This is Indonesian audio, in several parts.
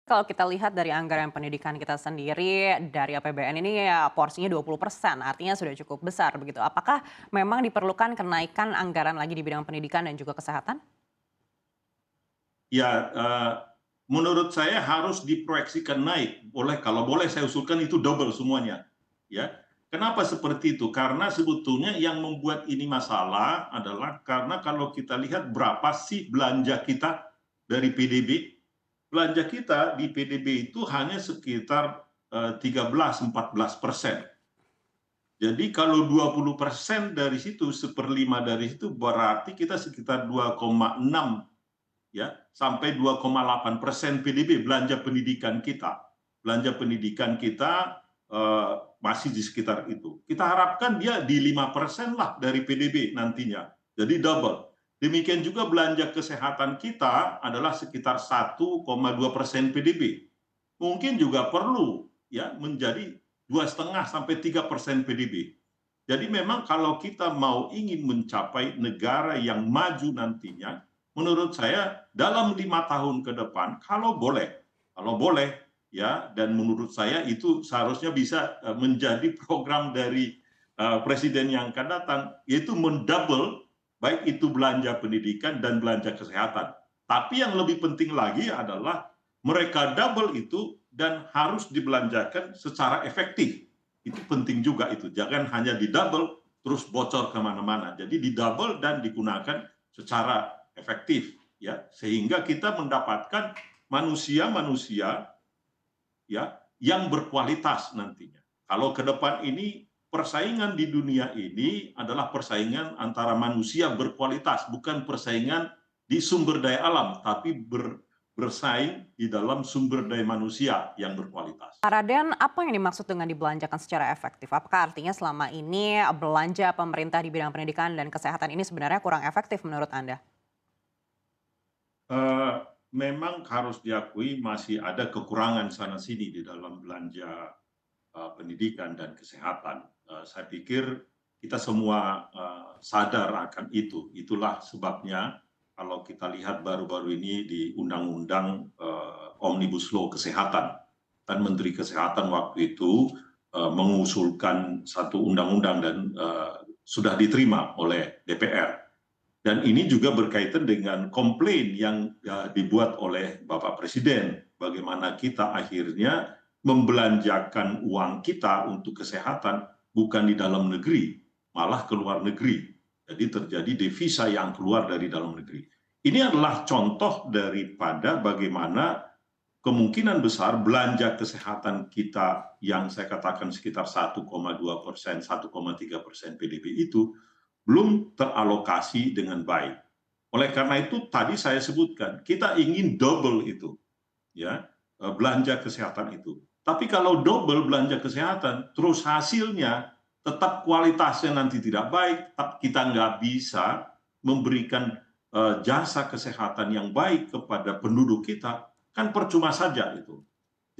Kalau kita lihat dari anggaran pendidikan kita sendiri, dari APBN ini ya porsinya 20%, artinya sudah cukup besar begitu. Apakah memang diperlukan kenaikan anggaran lagi di bidang pendidikan dan juga kesehatan? Ya, menurut saya harus diproyeksikan naik. Kalau boleh saya usulkan itu double semuanya. Ya, kenapa seperti itu? Karena sebetulnya yang membuat ini masalah adalah karena kalau kita lihat berapa sih belanja kita dari PDB, belanja kita di PDB itu hanya sekitar 13-14%. Jadi kalau 20% dari situ, seperlima dari situ berarti kita sekitar 2,6 ya sampai 2,8% PDB belanja pendidikan kita. Belanja pendidikan kita masih di sekitar itu. Kita harapkan dia di 5% lah dari PDB nantinya. Jadi double. Demikian juga belanja kesehatan kita adalah sekitar 1,2% PDB. Mungkin juga perlu ya menjadi 2,5-3% PDB. Jadi memang kalau kita mau ingin mencapai negara yang maju nantinya, menurut saya dalam 5 tahun ke depan, kalau boleh ya, dan menurut saya itu seharusnya bisa menjadi program dari presiden yang akan datang, yaitu mendouble baik itu belanja pendidikan dan belanja kesehatan. Tapi yang lebih penting lagi adalah mereka double itu dan harus dibelanjakan secara efektif. Itu penting juga itu. Jangan hanya di double terus bocor kemana-mana. Jadi di double dan digunakan secara efektif, ya, sehingga kita mendapatkan manusia-manusia ya yang berkualitas nantinya. Kalau ke depan ini persaingan di dunia ini adalah persaingan antara manusia berkualitas, bukan persaingan di sumber daya alam, tapi bersaing di dalam sumber daya manusia yang berkualitas. Pak Raden, apa yang dimaksud dengan dibelanjakan secara efektif? Apakah artinya selama ini belanja pemerintah di bidang pendidikan dan kesehatan ini sebenarnya kurang efektif menurut Anda? Eh, Memang harus diakui masih ada kekurangan sana sini di dalam belanja pendidikan dan kesehatan. Saya pikir kita semua sadar akan itu. Itulah sebabnya kalau kita lihat baru-baru ini di Undang-Undang Omnibus Law Kesehatan, dan Menteri Kesehatan waktu itu mengusulkan satu undang-undang dan sudah diterima oleh DPR. Dan ini juga berkaitan dengan komplain yang dibuat oleh Bapak Presiden, bagaimana kita akhirnya membelanjakan uang kita untuk kesehatan bukan di dalam negeri, malah ke luar negeri. Jadi terjadi devisa yang keluar dari dalam negeri. Ini adalah contoh daripada bagaimana kemungkinan besar belanja kesehatan kita yang saya katakan sekitar 1,2%, 1,3% PDB itu belum teralokasi dengan baik. Oleh karena itu tadi saya sebutkan kita ingin double itu, ya, belanja kesehatan itu. Tapi kalau double belanja kesehatan, terus hasilnya tetap kualitasnya nanti tidak baik, kita nggak bisa memberikan jasa kesehatan yang baik kepada penduduk kita, kan percuma saja itu.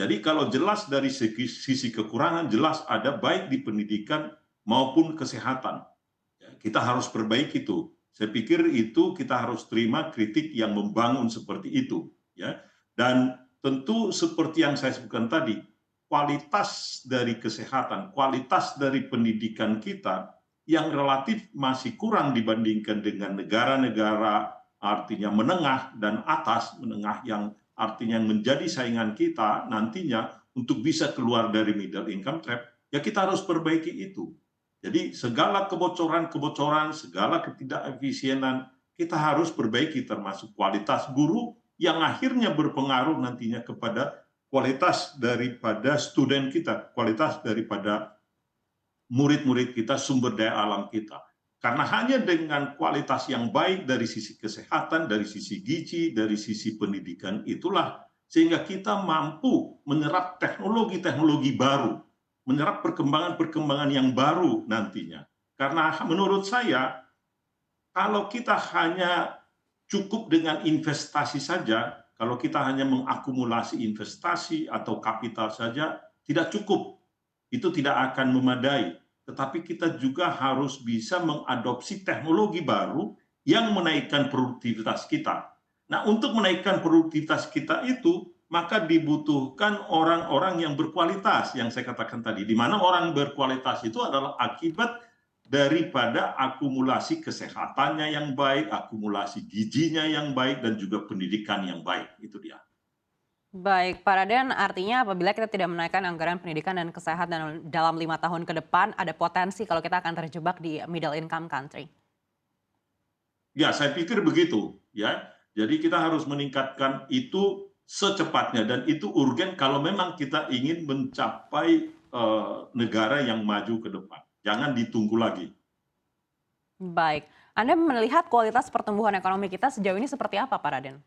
Jadi kalau jelas dari sisi kekurangan, jelas ada baik di pendidikan maupun kesehatan. Ya, kita harus perbaiki itu. Saya pikir itu kita harus terima kritik yang membangun seperti itu, ya. Dan tentu seperti yang saya sebutkan tadi, kualitas dari kesehatan, kualitas dari pendidikan kita yang relatif masih kurang dibandingkan dengan negara-negara artinya menengah dan atas, menengah yang artinya menjadi saingan kita nantinya untuk bisa keluar dari middle income trap, ya kita harus perbaiki itu. Jadi segala kebocoran-kebocoran, segala ketidakefisienan kita harus perbaiki termasuk kualitas guru yang akhirnya berpengaruh nantinya kepada kualitas daripada student kita, kualitas daripada murid-murid kita, sumber daya alam kita. Karena hanya dengan kualitas yang baik dari sisi kesehatan, dari sisi gizi, dari sisi pendidikan itulah sehingga kita mampu menyerap teknologi-teknologi baru, menyerap perkembangan-perkembangan yang baru nantinya. Karena menurut saya, kalau kita hanya cukup dengan investasi saja, kalau kita hanya mengakumulasi investasi atau kapital saja, tidak cukup. Itu tidak akan memadai. Tetapi kita juga harus bisa mengadopsi teknologi baru yang menaikkan produktivitas kita. Nah, untuk menaikkan produktivitas kita itu, maka dibutuhkan orang-orang yang berkualitas yang saya katakan tadi, di mana orang berkualitas itu adalah akibat daripada akumulasi kesehatannya yang baik, akumulasi gizinya yang baik, dan juga pendidikan yang baik. Itu dia. Baik, Pak Raden, artinya apabila kita tidak menaikkan anggaran pendidikan dan kesehatan dalam 5 tahun ke depan, ada potensi kalau kita akan terjebak di middle income country. Ya, saya pikir begitu, ya. Jadi kita harus meningkatkan itu secepatnya dan itu urgen kalau memang kita ingin mencapai negara yang maju ke depan. Jangan ditunggu lagi. Baik, Anda melihat kualitas pertumbuhan ekonomi kita sejauh ini seperti apa, Pak Raden?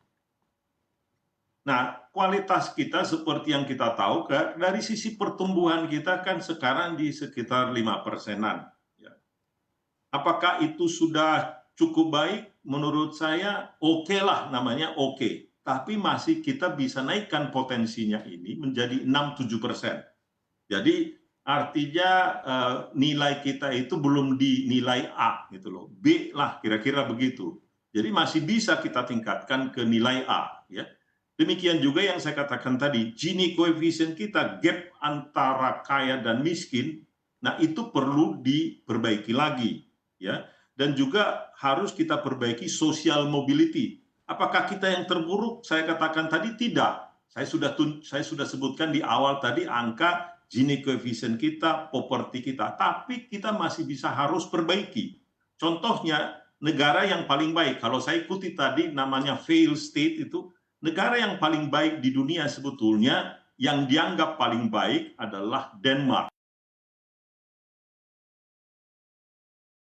Nah, kualitas kita seperti yang kita tahu, dari sisi pertumbuhan kita kan sekarang di sekitar 5%-an. Ya. Apakah itu sudah cukup baik? Menurut saya oke lah, namanya oke. Tapi masih kita bisa naikkan potensinya ini menjadi 6-7%. Jadi artinya nilai kita itu belum di nilai A gitu loh. B lah kira-kira begitu. Jadi masih bisa kita tingkatkan ke nilai A, ya. Demikian juga yang saya katakan tadi, Gini koefisien kita, gap antara kaya dan miskin, nah itu perlu diperbaiki lagi, ya. Dan juga harus kita perbaiki social mobility. Apakah kita yang terburuk? Saya katakan tadi tidak. Saya sudah sebutkan di awal tadi angka Gini koefisien kita, poverty kita, tapi kita masih bisa harus perbaiki. Contohnya negara yang paling baik, kalau saya ikuti tadi namanya fail state itu, negara yang paling baik di dunia sebetulnya yang dianggap paling baik adalah Denmark.